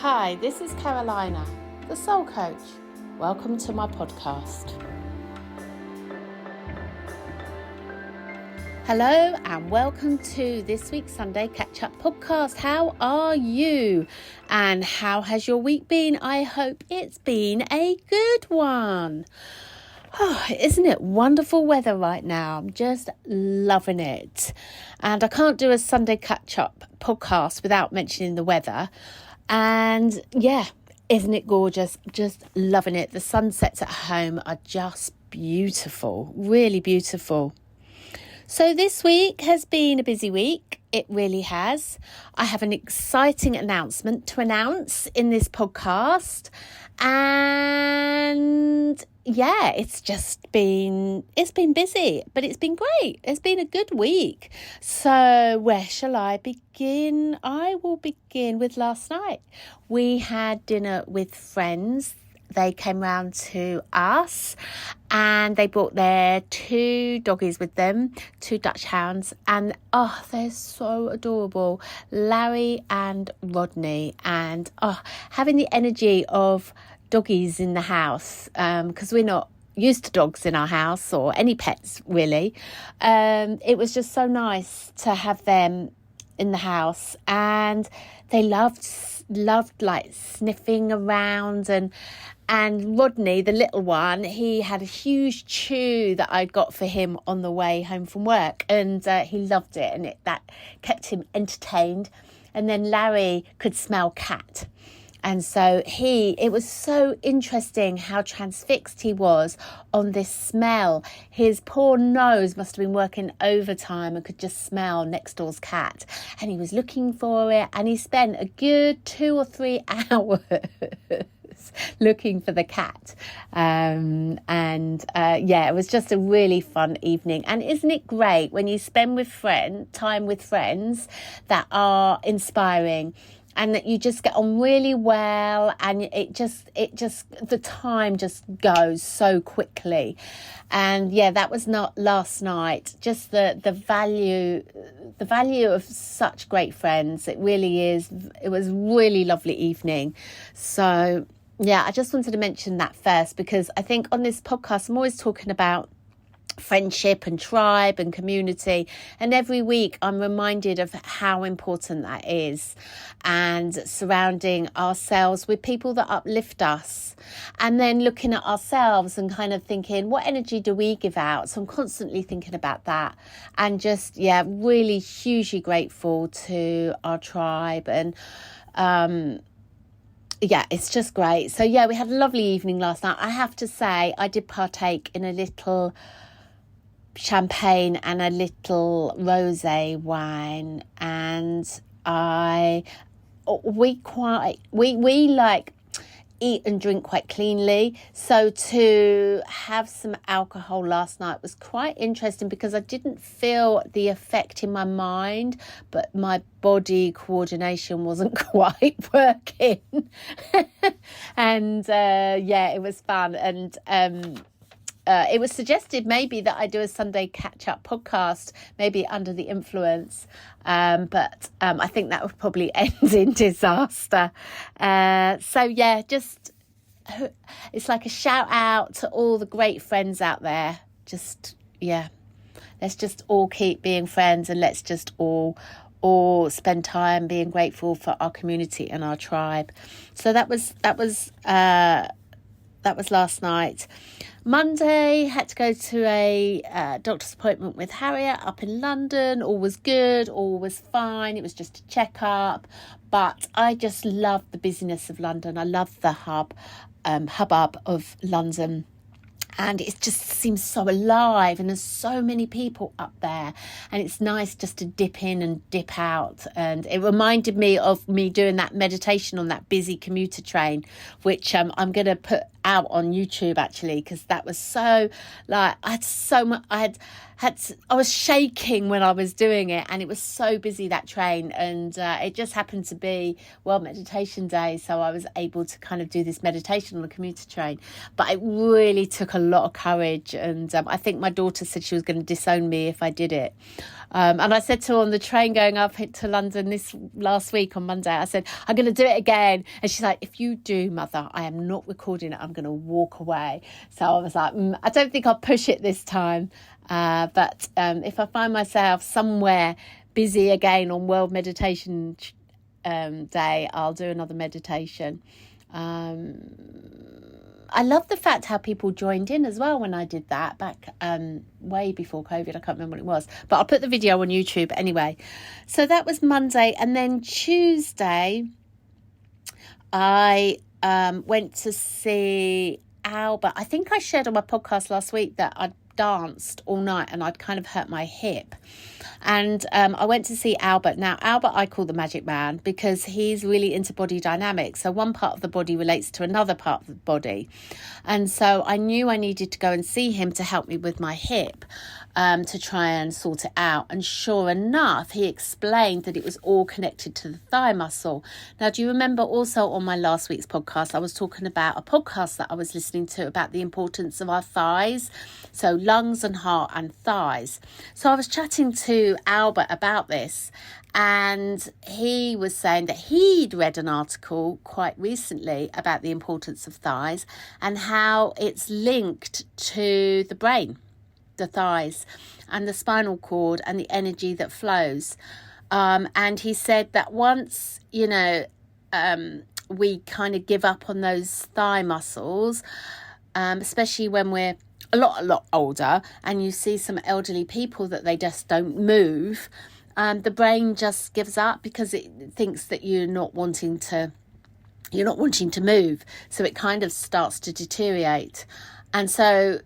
Hi, this is Carolina, the Soul Coach. Welcome to my podcast. Hello and welcome to this week's Sunday Catchup podcast. How are you? And how has your week been? I hope it's been a good one. Oh, isn't it wonderful weather right now? I'm just loving it. And I can't do a Sunday Catchup podcast without mentioning the weather. And yeah, isn't it gorgeous? Just loving it. The sunsets at home are just beautiful, really beautiful. So this week has been a busy week. It really has. I have an exciting announcement to announce in this podcast. And yeah, it's been busy, but it's been great. It's been a good week. So where shall I begin? I will begin with last night. We had dinner with friends. They came round to us and they brought their 2 doggies with them, 2 Dutch hounds. And they're so adorable, Larry and Rodney. And having the energy of doggies in the house, because we're not used to dogs in our house or any pets really. It was just so nice to have them in the house, and they loved like sniffing around, and Rodney, the little one, he had a huge chew that I got for him on the way home from work, and he loved it, and that kept him entertained. And then Larry could smell cat. And so it was so interesting how transfixed he was on this smell. His poor nose must have been working overtime and could just smell next door's cat. And he was looking for it, and he spent a good 2 or 3 hours looking for the cat. It was just a really fun evening. And isn't it great when you spend time with friends that are inspiring, and that you just get on really well, and the time just goes so quickly. And yeah, that was not last night. Just the value of such great friends. It really is. It was a really lovely evening. So yeah, I just wanted to mention that first, because I think on this podcast I'm always talking about friendship and tribe and community, and every week I'm reminded of how important that is, and surrounding ourselves with people that uplift us, and then looking at ourselves and kind of thinking, what energy do we give out? So I'm constantly thinking about that, and just really hugely grateful to our tribe. And it's just great. So we had a lovely evening last night. I have to say, I did partake in a little champagne and a little rosé wine, and we like eat and drink quite cleanly, so to have some alcohol last night was quite interesting, because I didn't feel the effect in my mind, but my body coordination wasn't quite working. And it was fun. And it was suggested maybe that I do a Sunday catch-up podcast, maybe under the influence. But I think that would probably end in disaster. Just it's like a shout out to all the great friends out there. Let's just all keep being friends, and let's just all spend time being grateful for our community and our tribe. So that was last night. Monday, had to go to a doctor's appointment with Harriet up in London. All was good, all was fine. It was just a checkup, but I just love the busyness of London. I love the hubbub of London. And it just seems so alive, and there's so many people up there, and it's nice just to dip in and dip out. And it reminded me of me doing that meditation on that busy commuter train, which I'm going to put out on YouTube actually, because that was so like I had so much. I was shaking when I was doing it, and it was so busy, that train, and it just happened to be World Meditation Day, so I was able to kind of do this meditation on the commuter train. But it really took a lot of courage, and I think my daughter said she was going to disown me if I did it. And I said to her on the train going up to London this last week on Monday, I said, I'm going to do it again. And she's like, if you do, Mother, I am not recording it. I'm going to walk away. So I was like, I don't think I'll push it this time. But if I find myself somewhere busy again on World Meditation Day, I'll do another meditation. I love the fact how people joined in as well when I did that back way before COVID. I can't remember what it was, but I'll put the video on YouTube anyway. So that was Monday. And then Tuesday, I went to see Albert. I think I shared on my podcast last week that I'd danced all night and I'd kind of hurt my hip. And I went to see Albert. Now, Albert I call the magic man because he's really into body dynamics. So one part of the body relates to another part of the body. And so I knew I needed to go and see him to help me with my hip, to try and sort it out. And sure enough, he explained that it was all connected to the thigh muscle. Now, do you remember also on my last week's podcast, I was talking about a podcast that I was listening to about the importance of our thighs. So lungs and heart and thighs. So I was chatting to Albert about this, and he was saying that he'd read an article quite recently about the importance of thighs and how it's linked to the brain, the thighs and the spinal cord and the energy that flows. And he said that once, we kind of give up on those thigh muscles, especially when we're a lot older and you see some elderly people that they just don't move, the brain just gives up because it thinks that you're not wanting to move. So it kind of starts to deteriorate. And so,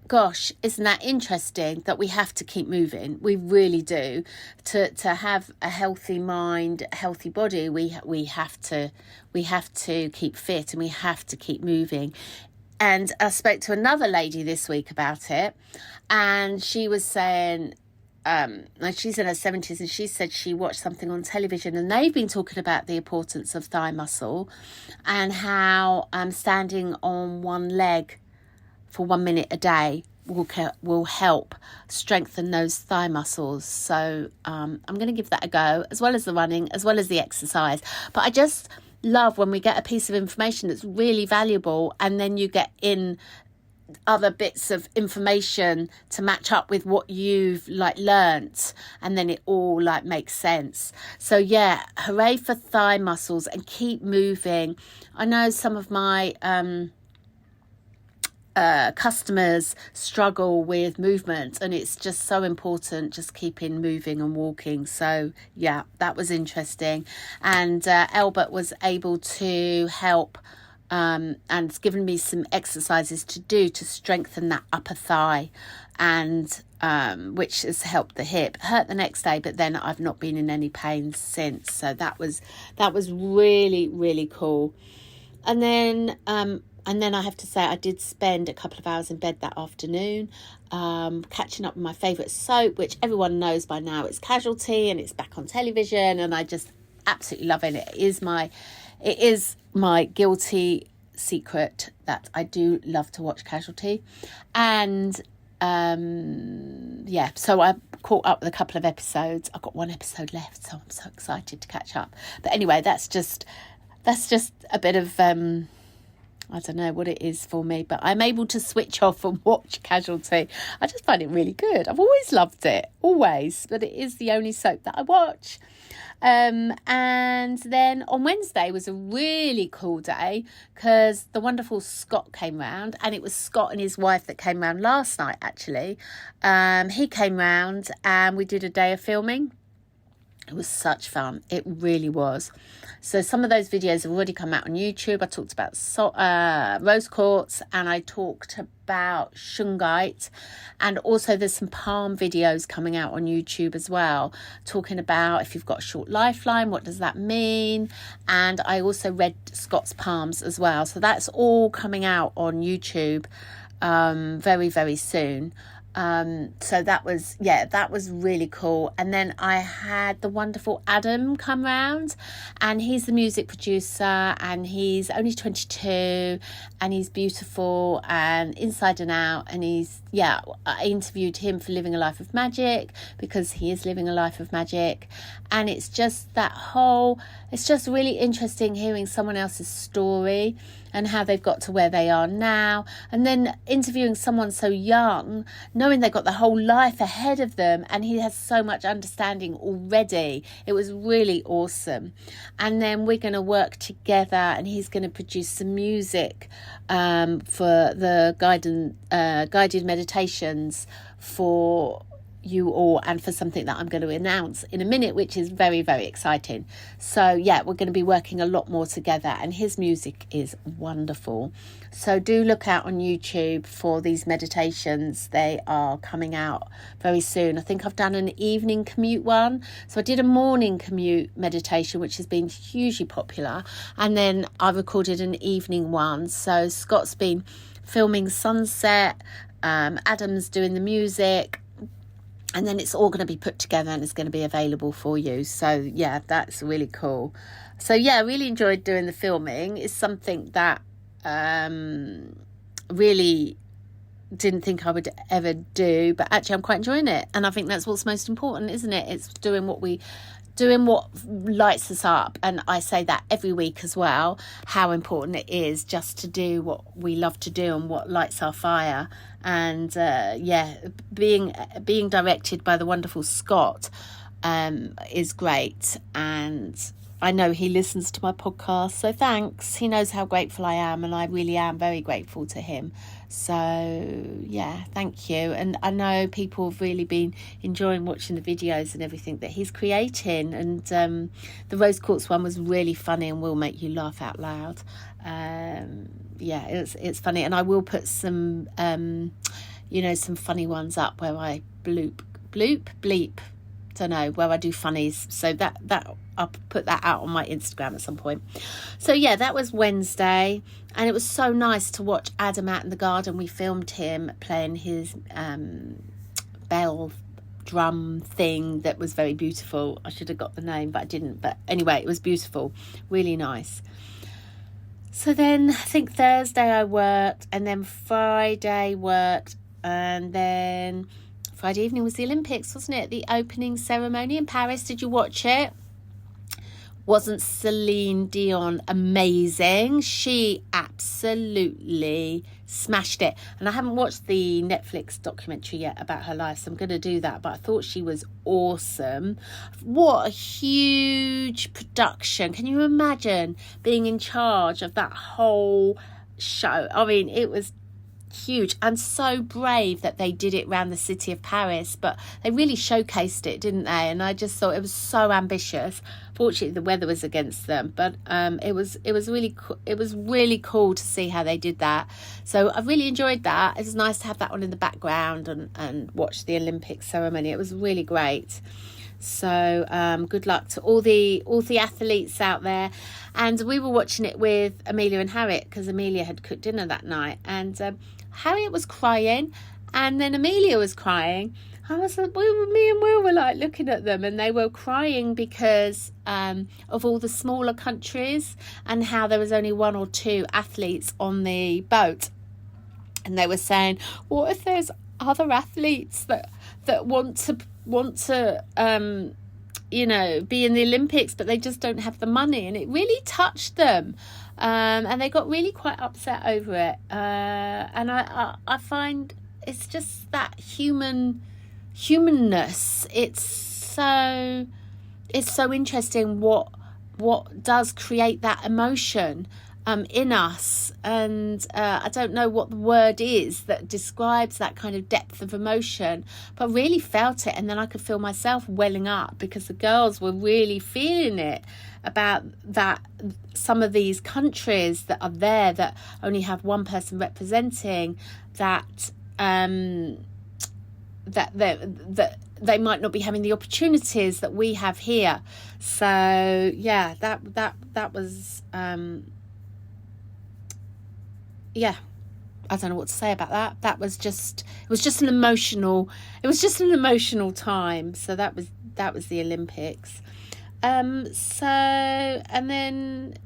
gosh, isn't that interesting that we have to keep moving? We really do. To have a healthy mind, healthy body, we have to keep fit and we have to keep moving. And I spoke to another lady this week about it, and she was saying, she's in her 70s, and she said she watched something on television and they've been talking about the importance of thigh muscle and how standing on one leg for 1 minute a day will help strengthen those thigh muscles. So I'm going to give that a go, as well as the running, as well as the exercise. But I just love when we get a piece of information that's really valuable and then you get in other bits of information to match up with what you've learnt, and then it all makes sense. So yeah, hooray for thigh muscles and keep moving. I know some of my customers struggle with movement, and it's just so important just keeping moving and walking. So yeah, that was interesting. And Albert was able to help and it's given me some exercises to do to strengthen that upper thigh, and which has helped the hip. Hurt the next day, but then I've not been in any pain since. So that was really, really cool. And then I have to say I did spend a couple of hours in bed that afternoon, catching up with my favourite soap, which everyone knows by now. It's Casualty, and it's back on television, and I just absolutely love it. It is my guilty secret that I do love to watch Casualty. And so I caught up with a couple of episodes. I've got one episode left, so I'm so excited to catch up. But anyway, that's just a bit of I don't know what it is for me, but I'm able to switch off and watch Casualty. I just find it really good. I've always loved it, always, but it is the only soap that I watch. And then on Wednesday was a really cool day because the wonderful Scott came round, and it was Scott and his wife that came round last night, actually. He came round and we did a day of filming. It was such fun. It really was. So some of those videos have already come out on YouTube. I talked about rose quartz, and I talked about shungite, and also there's some palm videos coming out on YouTube as well, talking about if you've got a short lifeline, what does that mean? And I also read Scott's palms as well. So that's all coming out on YouTube very, very soon. So that was really cool. And then I had the wonderful Adam come round, and he's the music producer, and he's only 22, and he's beautiful and inside and out. And I interviewed him for Living a Life of Magic, because he is living a life of magic. And it's just it's just really interesting hearing someone else's story and how they've got to where they are now, and then interviewing someone so young, knowing they've got the whole life ahead of them, and he has so much understanding already. It was really awesome. And then we're going to work together, and he's going to produce some music for the guided meditations for you all, and for something that I'm going to announce in a minute, which is very, very exciting. So we're going to be working a lot more together, and his music is wonderful. So do look out on YouTube for these meditations. They are coming out very soon. I think I've done an evening commute one. So I did a morning commute meditation, which has been hugely popular, and then I recorded an evening one. So Scott's been filming sunset, Adam's doing the music, and then it's all going to be put together and it's going to be available for you. So, that's really cool. So, I really enjoyed doing the filming. It's something that really didn't think I would ever do. But actually, I'm quite enjoying it. And I think that's what's most important, isn't it? It's doing what lights us up. And I say that every week as well, how important it is just to do what we love to do and what lights our fire. And being directed by the wonderful Scott is great. And I know he listens to my podcast, so thanks. He knows how grateful I am, and I really am very grateful to him. So thank you. And I know people have really been enjoying watching the videos and everything that he's creating. And the Rose Quartz one was really funny and will make you laugh out loud. It's funny, and I will put some some funny ones up where I bleep, don't know, where I do funnies. So that I'll put that out on my Instagram at some point. So that was Wednesday, and it was so nice to watch Adam out in the garden. We filmed him playing his bell drum thing that was very beautiful. I should have got the name, but I didn't. But anyway, it was beautiful, really nice. So then I think Thursday I worked, and then Friday worked, and then Friday evening was the Olympics, wasn't it? The opening ceremony in Paris. Did you watch it? Wasn't Celine Dion amazing? She absolutely smashed it. And I haven't watched the Netflix documentary yet about her life, so I'm going to do that. But I thought she was awesome. What a huge production. Can you imagine being in charge of that whole show? I mean, it was huge, and so brave that they did it around the city of Paris, but they really showcased it, didn't they? And I just thought it was so ambitious. Fortunately, the weather was against them, but it was really cool to see how they did that. So I really enjoyed that. It was nice to have that on in the background and watch the Olympic ceremony. It was really great. So good luck to all the athletes out there. And we were watching it with Amelia and Harriet, because Amelia had cooked dinner that night, and Harriet was crying, and then Amelia was crying. I was like, me and Will were like looking at them, and they were crying because of all the smaller countries and how there was only 1 or 2 athletes on the boat. And they were saying, what if there's other athletes that want to be in the Olympics, but they just don't have the money? And it really touched them, and they got really quite upset over it. And I find it's just that humanness. It's so interesting what does create that emotion in us. And I don't know what the word is that describes that kind of depth of emotion, but I really felt it. And then I could feel myself welling up, because the girls were really feeling it about that. Some of these countries that are there that only have one person representing, that they might not be having the opportunities that we have here. So that was I don't know what to say about that. It was just an emotional time. So that was the Olympics. So, and then,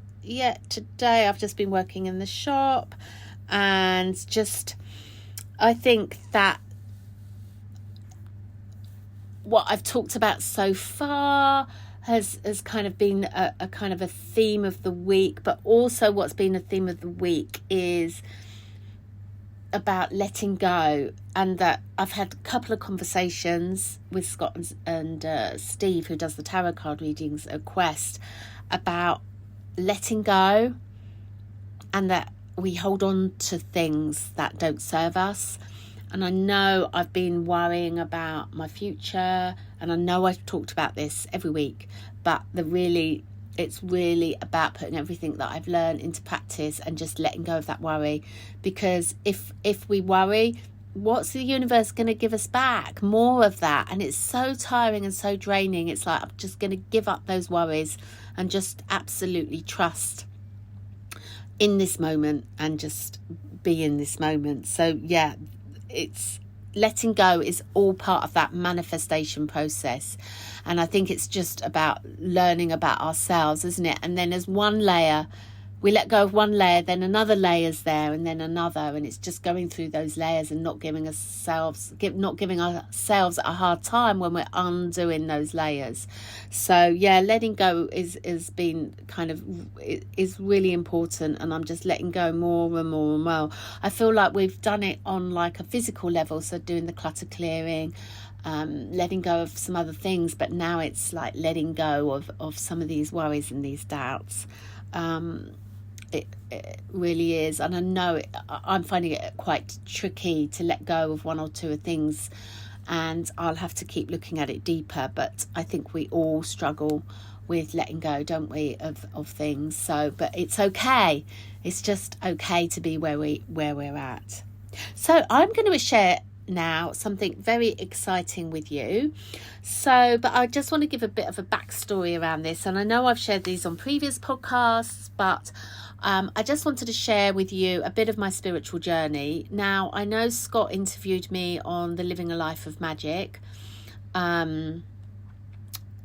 today I've just been working in the shop, and just, I think that what I've talked about so far has kind of been a kind of a theme of the week, but also what's been a theme of the week is about letting go. And that I've had a couple of conversations with Scott and Steve, who does the tarot card readings at Quest, about letting go, and that we hold on to things that don't serve us. And I know I've been worrying about my future, and I know I've talked about this every week, but it's really about putting everything that I've learned into practice and just letting go of that worry. Because if we worry, what's the universe going to give us back? More of that. And it's so tiring and so draining. It's like, I'm just going to give up those worries and just absolutely trust in this moment and just be in this moment. So yeah, it's letting go is all part of that manifestation process. And I think it's just about learning about ourselves, isn't it? And then as one layer, we let go of one layer, then another layer's there, and then another, and it's just going through those layers and not giving ourselves a hard time when we're undoing those layers. So yeah, letting go is really important, and I'm just letting go more and more and more. I feel like we've done it on like a physical level, so doing the clutter clearing, letting go of some other things, but now it's like letting go of some of these worries and these doubts. It really is, and I know I'm finding it quite tricky to let go of one or two of things, and I'll have to keep looking at it deeper. But I think we all struggle with letting go, don't we, of things. So, but it's okay. It's just okay to be where we're at. So I'm going to share now something very exciting with you. But I just want to give a bit of a backstory around this, and I know I've shared these on previous podcasts, but I just wanted to share with you a bit of my spiritual journey. Now, I know Scott interviewed me on the Living a Life of Magic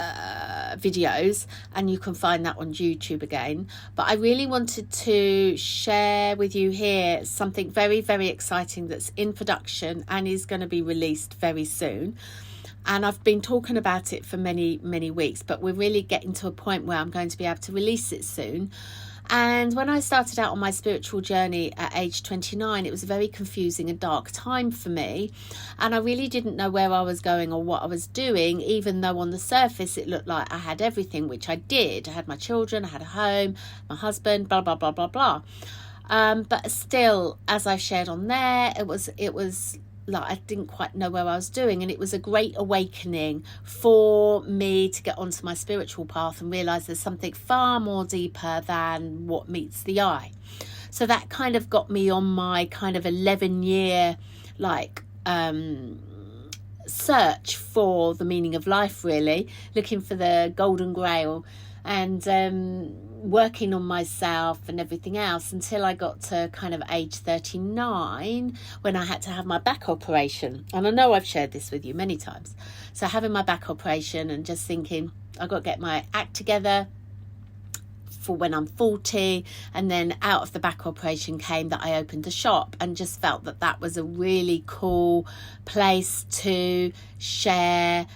videos, and you can find that on YouTube again. But I really wanted to share with you here something very, very exciting that's in production and is going to be released very soon. And I've been talking about it for many, many weeks, but we're really getting to a point where I'm going to be able to release it soon. And when I started out on my spiritual journey at age 29, it was a very confusing and dark time for me. And I really didn't know where I was going or what I was doing, even though on the surface it looked like I had everything, which I did. I had my children, I had a home, my husband, blah, blah, blah, blah, blah. But still, as I shared on there, it was like I didn't quite know where I was doing, and it was a great awakening for me to get onto my spiritual path and realise there's something far more deeper than what meets the eye. So that kind of got me on my kind of 11-year search for the meaning of life, really, looking for the golden grail, and working on myself and everything else until I got to kind of age 39, when I had to have my back operation. And I know I've shared this with you many times. So having my back operation and just thinking, I've got to get my act together for when I'm 40. And then out of the back operation came that I opened a shop, and just felt that that was a really cool place to share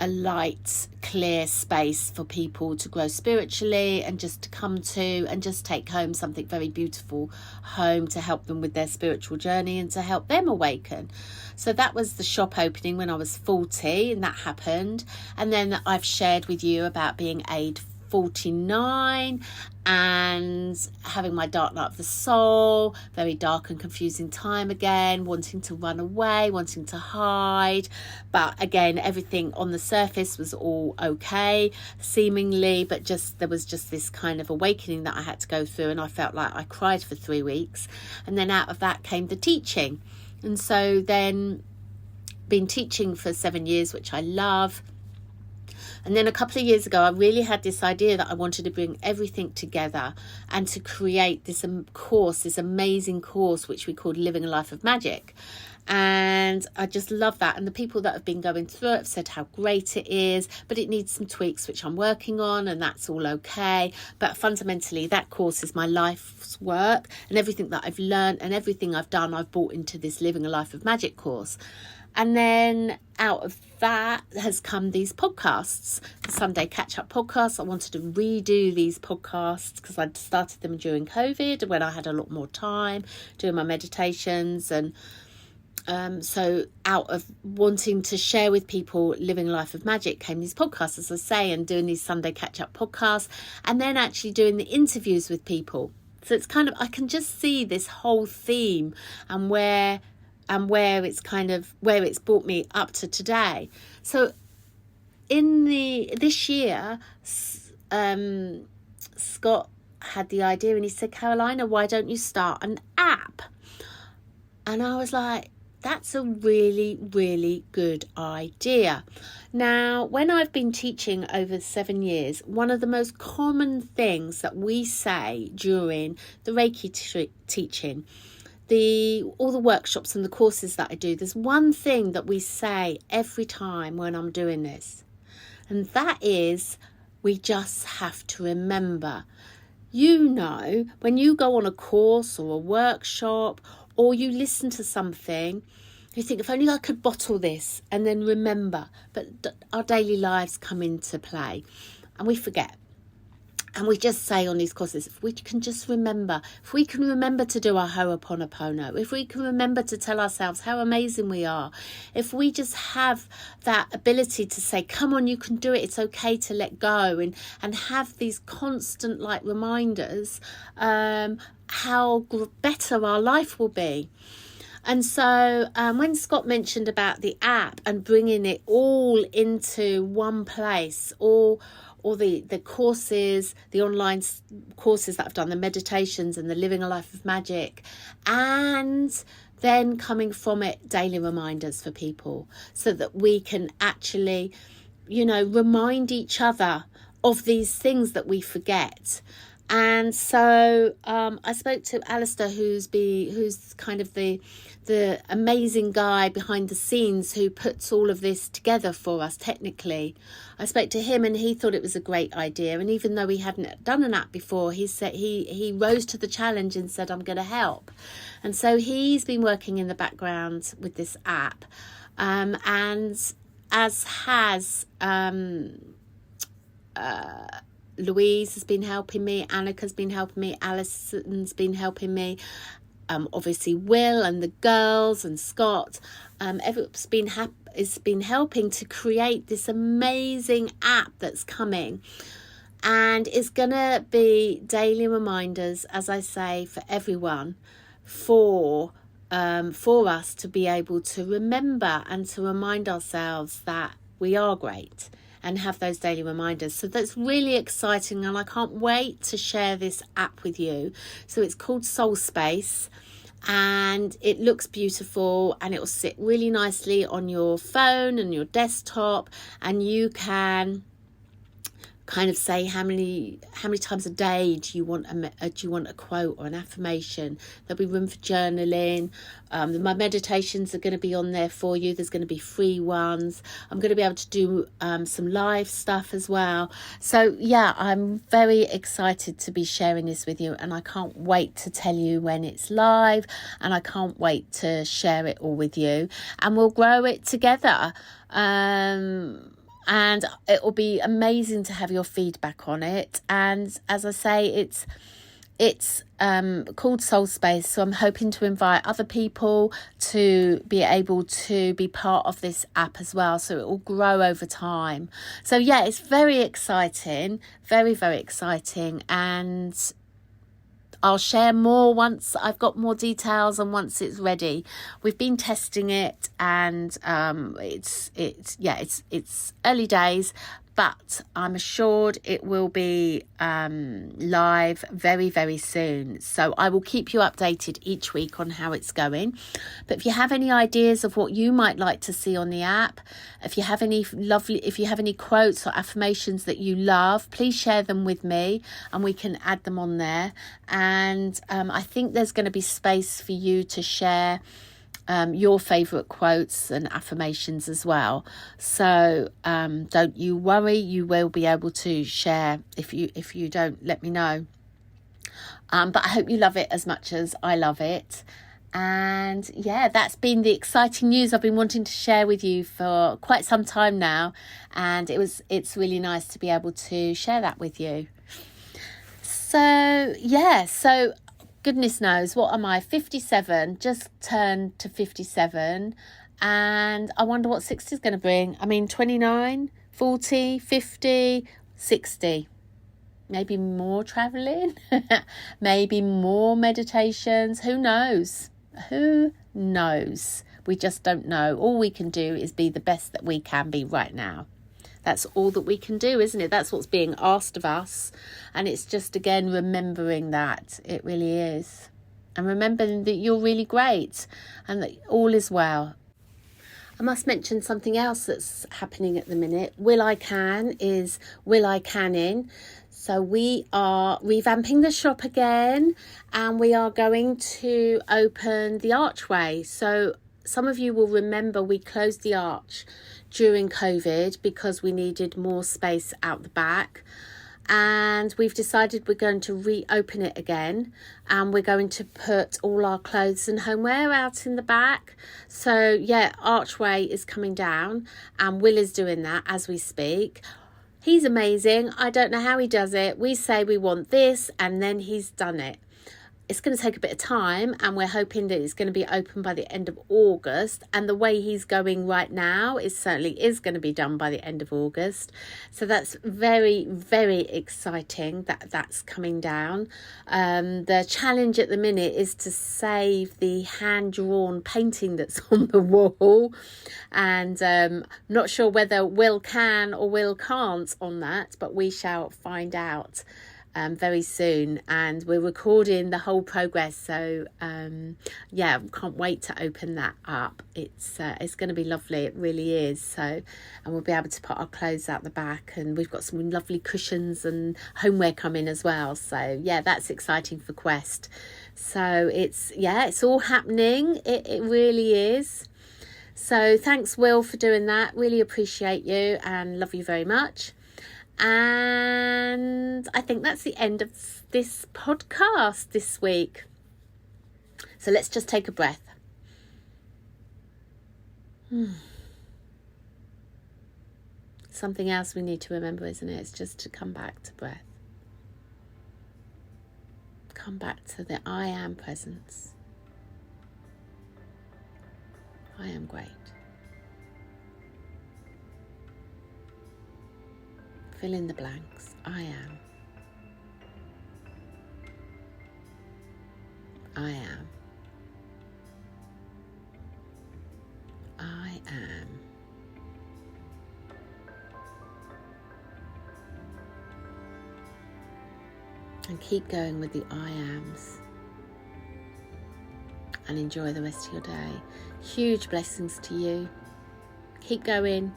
a light, clear space for people to grow spiritually, and just to come to and just take home something very beautiful home to help them with their spiritual journey and to help them awaken. So that was the shop opening when I was 40, and that happened. And then I've shared with you about being age 49 and having my dark night of the soul, very dark and confusing time again, wanting to run away, wanting to hide. But again, everything on the surface was all okay, seemingly, but there was just this kind of awakening that I had to go through, and I felt like I cried for 3 weeks. And then out of that came the teaching. And so then been teaching for 7 years, which I love. And then a couple of years ago, I really had this idea that I wanted to bring everything together and to create this course, this amazing course, which we called Living a Life of Magic. And I just love that. And the people that have been going through it have said how great it is, but it needs some tweaks, which I'm working on, and that's all okay. But fundamentally, that course is my life's work, and everything that I've learned and everything I've done, I've brought into this Living a Life of Magic course. And then out of that has come these podcasts, the Sunday Catchup podcast. I wanted to redo these podcasts because I'd started them during COVID when I had a lot more time doing my meditations. And so out of wanting to share with people Living a Life of Magic came these podcasts, as I say, and doing these Sunday Catch-Up podcasts, and then actually doing the interviews with people. So it's kind of, I can just see this whole theme and where it's brought me up to today. So this year, Scott had the idea, and he said, Carolina, why don't you start an app? And I was like, that's a really, really good idea. Now, when I've been teaching over 7 years, one of the most common things that we say during the Reiki teaching, all the workshops and the courses that I do, there's one thing that we say every time when I'm doing this, and that is, we just have to remember. You know, when you go on a course or a workshop, or you listen to something, you think, if only I could bottle this and then remember. But our daily lives come into play and we forget. And we just say on these courses, if we can just remember, if we can remember to do our Ho'oponopono, if we can remember to tell ourselves how amazing we are, if we just have that ability to say, come on, you can do it, it's okay to let go, and have these constant reminders, how better our life will be. And so when Scott mentioned about the app and bringing it all into one place, all the courses, the online courses that I've done, the meditations and the Living a Life of Magic, and then coming from it daily reminders for people so that we can actually, remind each other of these things that we forget. And so I spoke to Alistair, who's kind of the amazing guy behind the scenes who puts all of this together for us technically. I spoke to him and he thought it was a great idea. And even though he hadn't done an app before, he said he rose to the challenge and said, I'm going to help. And so he's been working in the background with this app. And as has Louise has been helping me, Annika's been helping me, Alison's been helping me, obviously Will and the girls and Scott, everyone's been helping to create this amazing app that's coming. And it's going to be daily reminders, as I say, for everyone, for us to be able to remember and to remind ourselves that we are great, and have those daily reminders. So that's really exciting, and I can't wait to share this app with you. So it's called Soul Space, and it looks beautiful, and it will sit really nicely on your phone and your desktop, and you can kind of say how many times a day do you want a quote or an affirmation. There'll be room for journaling. My meditations are going to be on there for you. There's going to be free ones. I'm going to be able to do some live stuff as well. So yeah, I'm very excited to be sharing this with you, and I can't wait to tell you when it's live, and I can't wait to share it all with you, and we'll grow it together. And it will be amazing to have your feedback on it. And as I say, it's called Soul Space. So I'm hoping to invite other people to be able to be part of this app as well. So it will grow over time. So yeah, it's very exciting, very, very exciting. And I'll share more once I've got more details and once it's ready. We've been testing it, and it's early days, but I'm assured it will be live very, very soon. So I will keep you updated each week on how it's going. But if you have any ideas of what you might like to see on the app, if you have any quotes or affirmations that you love, please share them with me and we can add them on there. And I think there's going to be space for you to share your favourite quotes and affirmations as well. So don't you worry, you will be able to share if you don't let me know. But I hope you love it as much as I love it. And yeah, that's been the exciting news I've been wanting to share with you for quite some time now, and it's really nice to be able to share that with you. So goodness knows, what am I, 57, just turned to 57, and I wonder what 60 is going to bring. I mean, 29, 40, 50, 60. Maybe more travelling, maybe more meditations. Who knows? We just don't know. All we can do is be the best that we can be right now. That's all that we can do, isn't it? That's what's being asked of us. And it's just, again, remembering that. It really is. And remembering that you're really great and that all is well. I must mention something else that's happening at the minute. Will I Can is Will I Canning. So we are revamping the shop again, and we are going to open the archway. So some of you will remember we closed the arch during COVID because we needed more space out the back, and we've decided we're going to reopen it again, and we're going to put all our clothes and homeware out in the back. So yeah, archway is coming down, and Will is doing that as we speak. He's amazing. I don't know how he does it. We say we want this and then he's done it. It's going to take a bit of time, and we're hoping that it's going to be open by the end of August. And the way he's going right now, it certainly is going to be done by the end of August. So that's very, very exciting that that's coming down. The challenge at the minute is to save the hand-drawn painting that's on the wall. And not sure whether Will can or Will can't on that, but we shall find out very soon, and we're recording the whole progress, so can't wait to open that up. It's going to be lovely, it really is. So, and we'll be able to put our clothes out the back, and we've got some lovely cushions and homeware coming as well. So yeah, that's exciting for Quest. So it's all happening. It really is. So thanks, Will, for doing that. Really appreciate you and love you very much. And I think that's the end of this podcast this week. So let's just take a breath. Something else we need to remember, isn't it? It's just to come back to breath. Come back to the I am presence. I am great. Fill in the blanks. I am. I am. I am. And keep going with the I ams. And enjoy the rest of your day. Huge blessings to you. Keep going.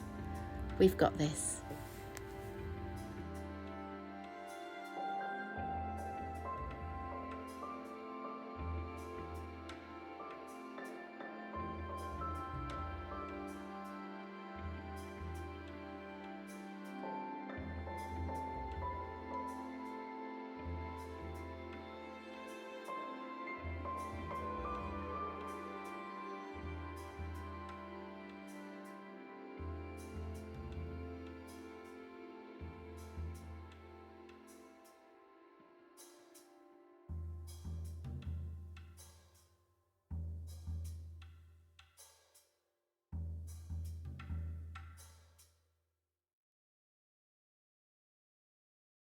We've got this.